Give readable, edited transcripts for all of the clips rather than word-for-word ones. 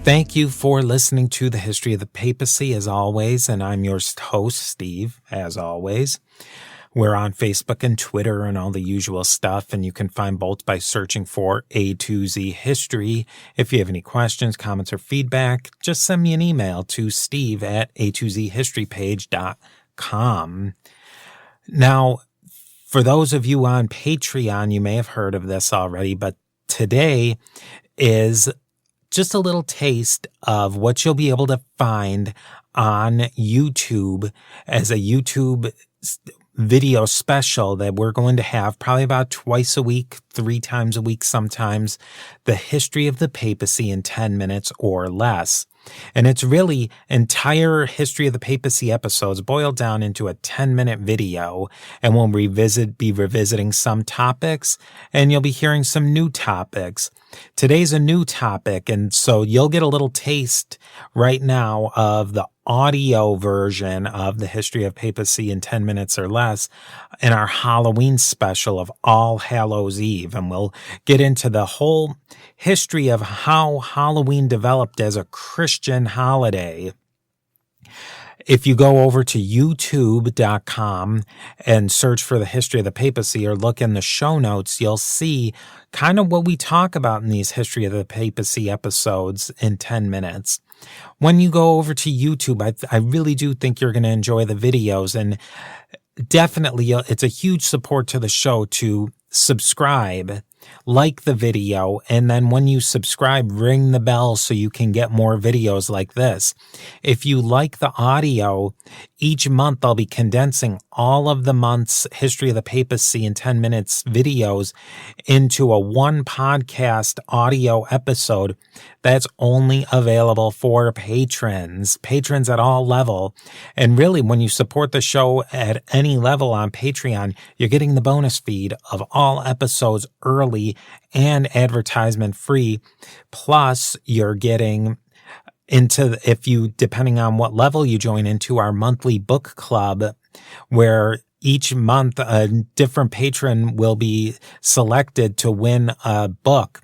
Thank you for listening to the History of the Papacy, as always, and I'm your host, Steve, as always. We're on Facebook and Twitter and all the usual stuff, and you can find both by searching for A2Z History. If you have any questions, comments, or feedback, just send me an email to steve@a2zhistorypage.com. Now, for those of you on Patreon, you may have heard of this already, but today is just a little taste of what you'll be able to find on YouTube as a YouTube video special that we're going to have probably about twice a week, 3 times a week sometimes, the history of the papacy in 10 minutes or less. And it's really entire history of the papacy episodes boiled down into a 10-minute video, and we'll be revisiting some topics, and you'll be hearing some new topics. Today's a new topic, and so you'll get a little taste right now of the audio version of the history of papacy in 10 minutes or less in our Halloween special of All Hallows Eve. And we'll get into the whole history of how Halloween developed as a Christian holiday. If you go over to youtube.com and search for the history of the papacy or look in the show notes, you'll see kind of what we talk about in these history of the papacy episodes in 10 minutes. When you go over to YouTube, I really do think you're going to enjoy the videos, and definitely it's a huge support to the show to subscribe, like the video, and then when you subscribe, ring the bell so you can get more videos like this. If you like the audio, each month I'll be condensing all of the month's history of the papacy in 10 minutes videos into a one podcast audio episode that's only available for patrons at all level. And really, when you support the show at any level on Patreon, you're getting the bonus feed of all episodes early and advertisement free. Plus, you're getting depending on what level you join, into our monthly book club, where each month a different patron will be selected to win a book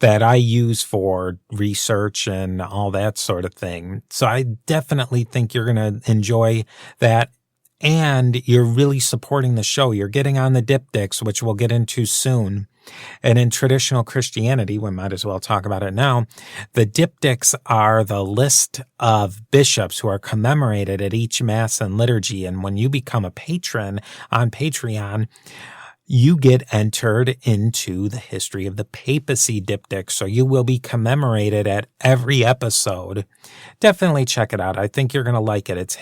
that I use for research and all that sort of thing. So I definitely think you're going to enjoy that. And you're really supporting the show. You're getting on the diptychs, which we'll get into soon. And in traditional Christianity, we might as well talk about it now, the diptychs are the list of bishops who are commemorated at each Mass and liturgy. And when you become a patron on Patreon, you get entered into the history of the papacy diptych, so you will be commemorated at every episode. Definitely check it out. I think you're going to like it. It's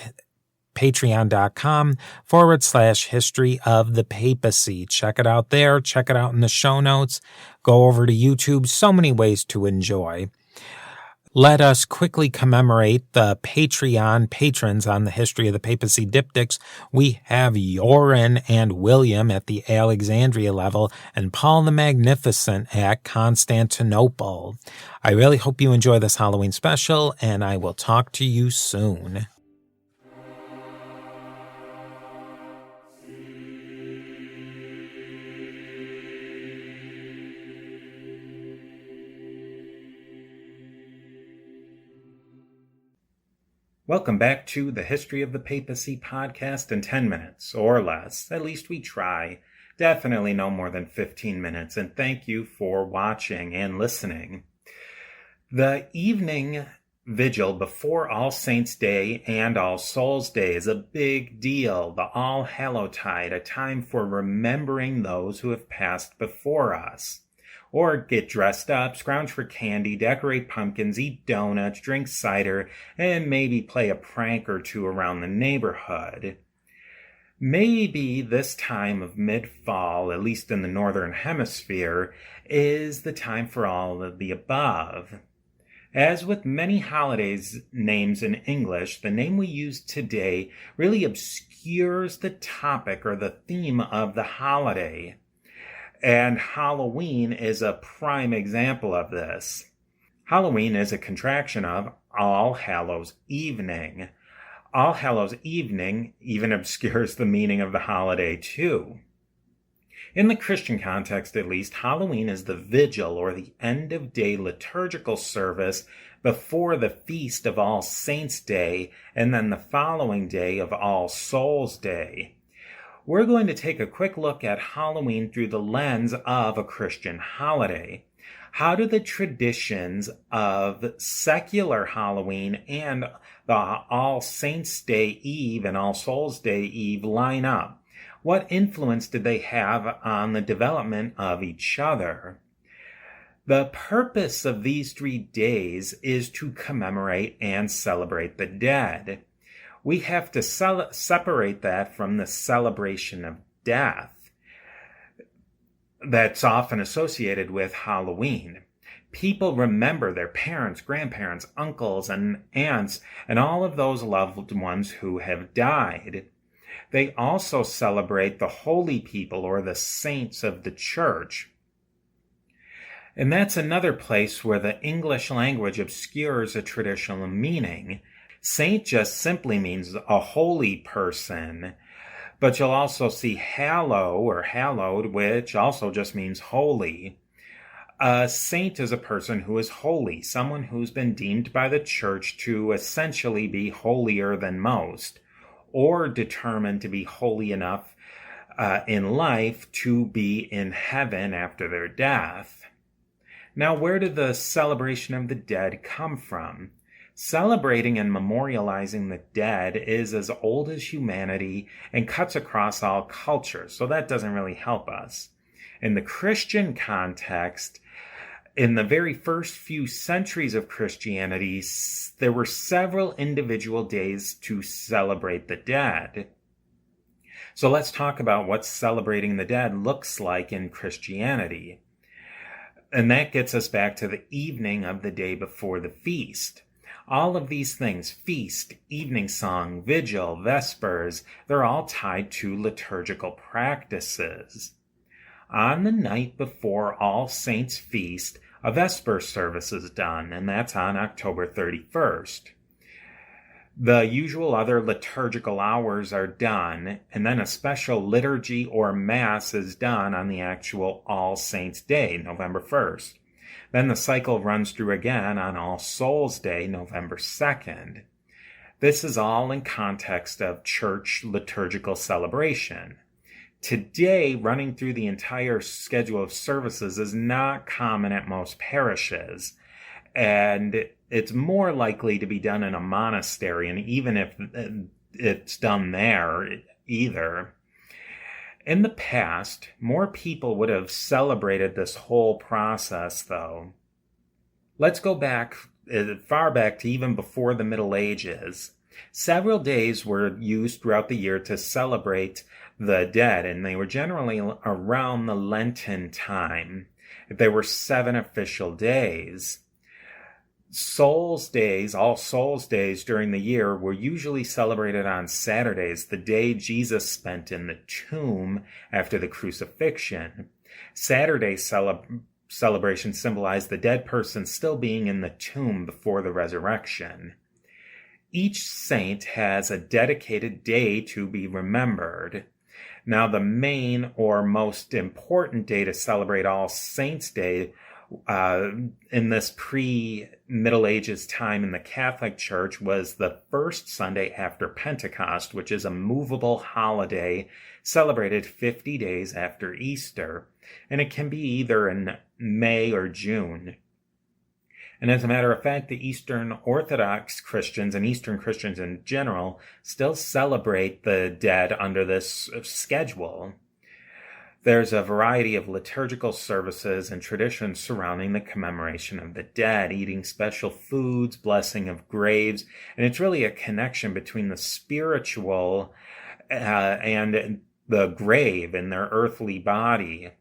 patreon.com/history of the papacy. Check it out there. Check it out in the show notes. Go over to YouTube. So many ways to enjoy. Let us quickly commemorate the Patreon patrons on the history of the papacy diptychs. We have Joran and William at the Alexandria level and Paul the Magnificent at Constantinople. I really hope you enjoy this Halloween special, and I will talk to you soon. Welcome back to the History of the Papacy podcast in 10 minutes or less. At least we try. Definitely no more than 15 minutes. And thank you for watching and listening. The evening vigil before All Saints' Day and All Souls' Day is a big deal. The All Hallowtide, a time for remembering those who have passed before us. Or get dressed up, scrounge for candy, decorate pumpkins, eat donuts, drink cider, and maybe play a prank or two around the neighborhood. Maybe this time of mid-fall, at least in the Northern Hemisphere, is the time for all of the above. As with many holidays names in English, the name we use today really obscures the topic or the theme of the holiday. And Halloween is a prime example of this. Halloween is a contraction of All Hallows Evening. All Hallows Evening even obscures the meaning of the holiday too. In the Christian context, at least, Halloween is the vigil or the end-of-day liturgical service before the feast of All Saints' Day and then the following day of All Souls' Day. We're going to take a quick look at Halloween through the lens of a Christian holiday. How do the traditions of secular Halloween and the All Saints' Day Eve and All Souls' Day Eve line up? What influence did they have on the development of each other? The purpose of these 3 days is to commemorate and celebrate the dead. We have to separate that from the celebration of death that's often associated with Halloween. People remember their parents, grandparents, uncles, and aunts, and all of those loved ones who have died. They also celebrate the holy people or the saints of the church. And that's another place where the English language obscures a traditional meaning. Saint just simply means a holy person, but you'll also see hallow or hallowed, which also just means holy. A saint is a person who is holy, someone who's been deemed by the church to essentially be holier than most, or determined to be holy enough in life to be in heaven after their death. Now, where did the celebration of the dead come from? Celebrating and memorializing the dead is as old as humanity and cuts across all cultures, so that doesn't really help us. In the Christian context, in the very first few centuries of Christianity, there were several individual days to celebrate the dead. So let's talk about what celebrating the dead looks like in Christianity. And that gets us back to the evening of the day before the feast. All of these things, feast, evening song, vigil, vespers, they're all tied to liturgical practices. On the night before All Saints' Feast, a Vesper service is done, and that's on October 31st. The usual other liturgical hours are done, and then a special liturgy or mass is done on the actual All Saints' Day, November 1st. Then the cycle runs through again on All Souls' Day, November 2nd. This is all in context of church liturgical celebration. Today, running through the entire schedule of services is not common at most parishes, and it's more likely to be done in a monastery, and even if it's done there either. In the past, more people would have celebrated this whole process, though. Let's go back, far back to even before the Middle Ages. Several days were used throughout the year to celebrate the dead, and they were generally around the Lenten time. There were 7 official days. Souls Days, All Souls Days during the year were usually celebrated on Saturdays, the day Jesus spent in the tomb after the crucifixion. Saturday celebration symbolized the dead person still being in the tomb before the resurrection. Each saint has a dedicated day to be remembered. Now, the main or most important day to celebrate All Saints' Day in this pre-Middle Ages time in the Catholic Church was the first Sunday after Pentecost, which is a movable holiday celebrated 50 days after Easter, and it can be either in May or June. And as a matter of fact, the Eastern Orthodox Christians and Eastern Christians in general still celebrate the dead under this schedule. There's a variety of liturgical services and traditions surrounding the commemoration of the dead, eating special foods, blessing of graves, and it's really a connection between the spiritual and the grave in their earthly body.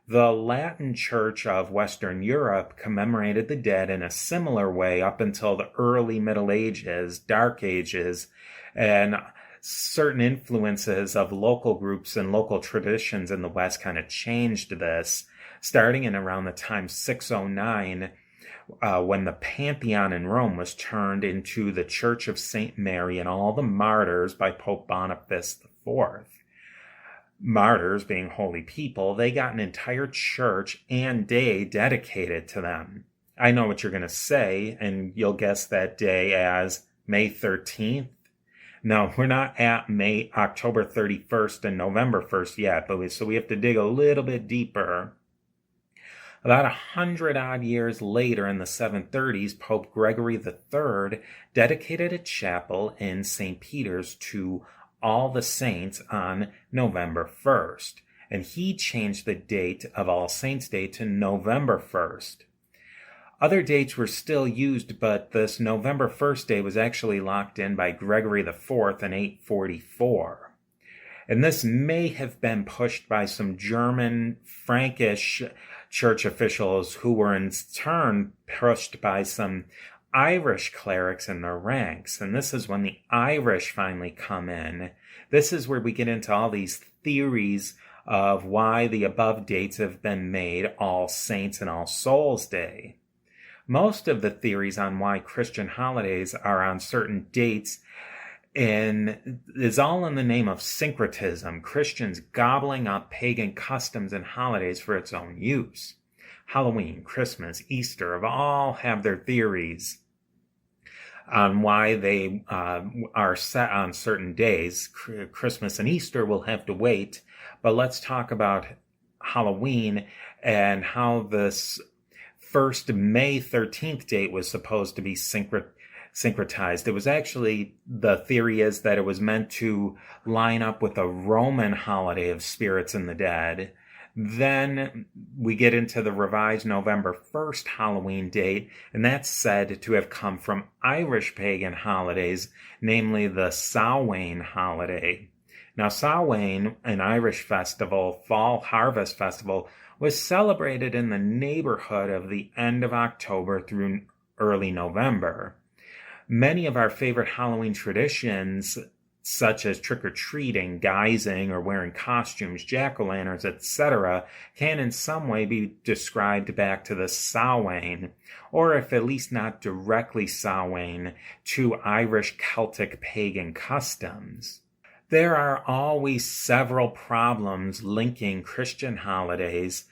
The Latin Church of Western Europe commemorated the dead in a similar way up until the early Middle Ages, Dark Ages, and certain influences of local groups and local traditions in the West kind of changed this, starting in around the time 609, when the Pantheon in Rome was turned into the Church of St. Mary and all the Martyrs by Pope Boniface IV. martyrs, being holy people, they got an entire church and day dedicated to them. I know what you're going to say, and you'll guess that day as May 13th. No, we're not at October 31st and November 1st yet, so we have to dig a little bit deeper. About 100-odd years later, in the 730s, Pope Gregory III dedicated a chapel in St. Peter's to all the saints on November 1st, and he changed the date of All Saints' Day to November 1st. Other dates were still used, but this November 1st day was actually locked in by Gregory IV in 844. And this may have been pushed by some German, Frankish church officials who were in turn pushed by some Irish clerics in their ranks. And this is when the Irish finally come in. This is where we get into all these theories of why the above dates have been made All Saints and All Souls Day. Most of the theories on why Christian holidays are on certain dates is all in the name of syncretism, Christians gobbling up pagan customs and holidays for its own use. Halloween, Christmas, Easter all have their theories on why they are set on certain days. Christmas and Easter will have to wait, but let's talk about Halloween and how this first May 13th date was supposed to be syncretized. It was actually, the theory is that it was meant to line up with a Roman holiday of spirits and the dead. Then we get into the revised November 1st Halloween date, and that's said to have come from Irish pagan holidays, namely the Samhain holiday. Now, Samhain, an Irish festival, fall harvest festival, was celebrated in the neighborhood of the end of October through early November. Many of our favorite Halloween traditions, such as trick-or-treating, guising, or wearing costumes, jack-o'-lanterns, etc., can in some way be described back to the Samhain, or if at least not directly Samhain, to Irish Celtic pagan customs. There are always several problems linking Christian holidays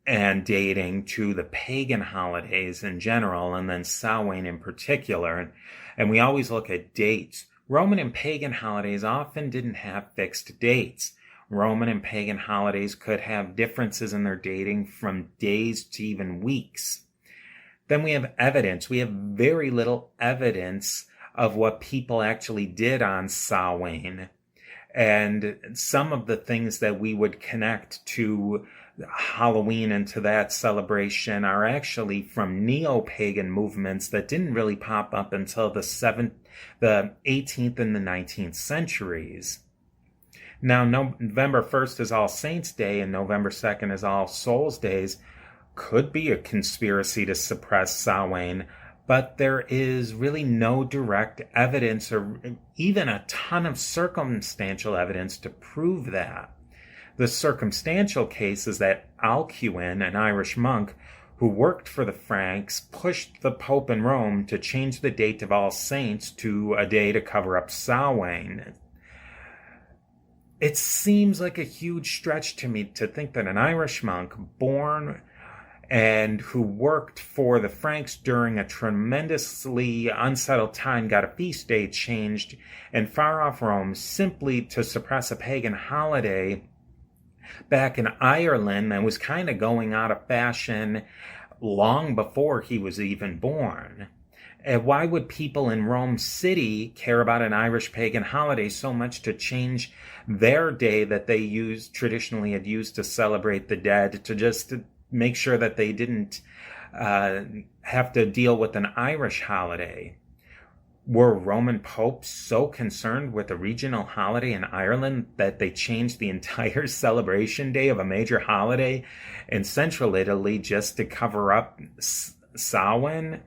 and dating to the pagan holidays in general, and then Samhain in particular. And we always look at dates. Roman and pagan holidays often didn't have fixed dates. Roman and pagan holidays could have differences in their dating from days to even weeks. Then we have evidence. We have very little evidence of what people actually did on Samhain. And some of the things that we would connect to Halloween and to that celebration are actually from neo-pagan movements that didn't really pop up until the 18th and the 19th centuries. Now, November 1st is All Saints' Day and November 2nd is All Souls' Days. Could be a conspiracy to suppress Samhain, but there is really no direct evidence or even a ton of circumstantial evidence to prove that. The circumstantial case is that Alcuin, an Irish monk who worked for the Franks, pushed the Pope in Rome to change the date of All Saints to a day to cover up Samhain. It seems like a huge stretch to me to think that an Irish monk born and who worked for the Franks during a tremendously unsettled time got a feast day changed in far-off Rome simply to suppress a pagan holiday back in Ireland that was kind of going out of fashion long before he was even born. And why would people in Rome City care about an Irish pagan holiday so much to change their day that they traditionally had used to celebrate the dead to make sure that they didn't have to deal with an Irish holiday? Were Roman popes so concerned with a regional holiday in Ireland that they changed the entire celebration day of a major holiday in central Italy just to cover up Samhain?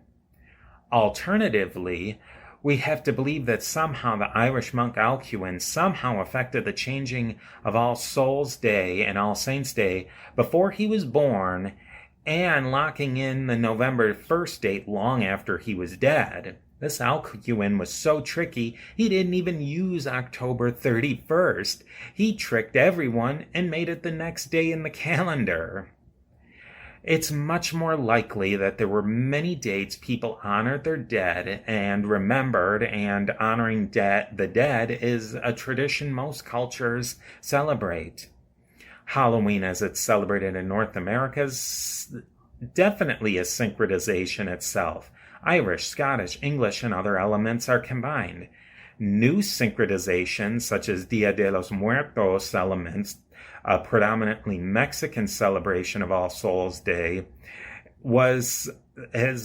Alternatively, we have to believe that somehow the Irish monk Alcuin somehow affected the changing of All Souls' Day and All Saints' Day before he was born, and locking in the November 1st date long after he was dead. This Alcuin was so tricky, he didn't even use October 31st. He tricked everyone and made it the next day in the calendar. It's much more likely that there were many dates people honored their dead and remembered, and honoring the dead is a tradition most cultures celebrate. Halloween, as it's celebrated in North America, is definitely a syncretization itself. Irish, Scottish, English, and other elements are combined. New syncretizations, such as Dia de los Muertos elements, a predominantly Mexican celebration of All Souls Day, has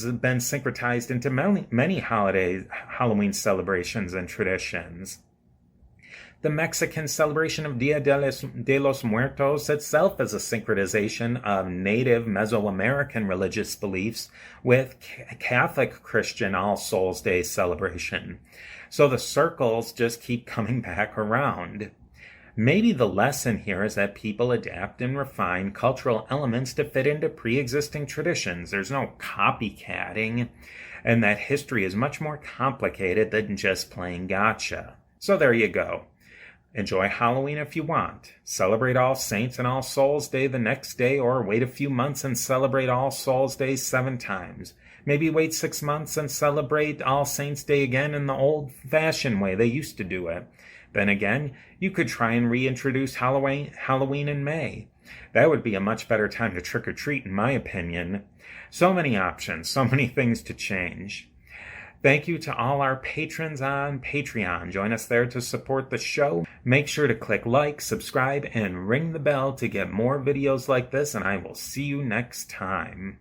been syncretized into many Halloween celebrations and traditions. The Mexican celebration of Dia de los Muertos itself is a syncretization of native Mesoamerican religious beliefs with Catholic Christian All Souls Day celebration. So the circles just keep coming back around. Maybe the lesson here is that people adapt and refine cultural elements to fit into pre-existing traditions. There's no copycatting, and that history is much more complicated than just playing gotcha. So there you go. Enjoy Halloween if you want. Celebrate All Saints and All Souls Day the next day, or wait a few months and celebrate All Souls Day 7 times. Maybe wait 6 months and celebrate All Saints Day again in the old-fashioned way they used to do it. Then again, you could try and reintroduce Halloween in May. That would be a much better time to trick-or-treat, in my opinion. So many options, so many things to change. Thank you to all our patrons on Patreon. Join us there to support the show. Make sure to click like, subscribe, and ring the bell to get more videos like this, and I will see you next time.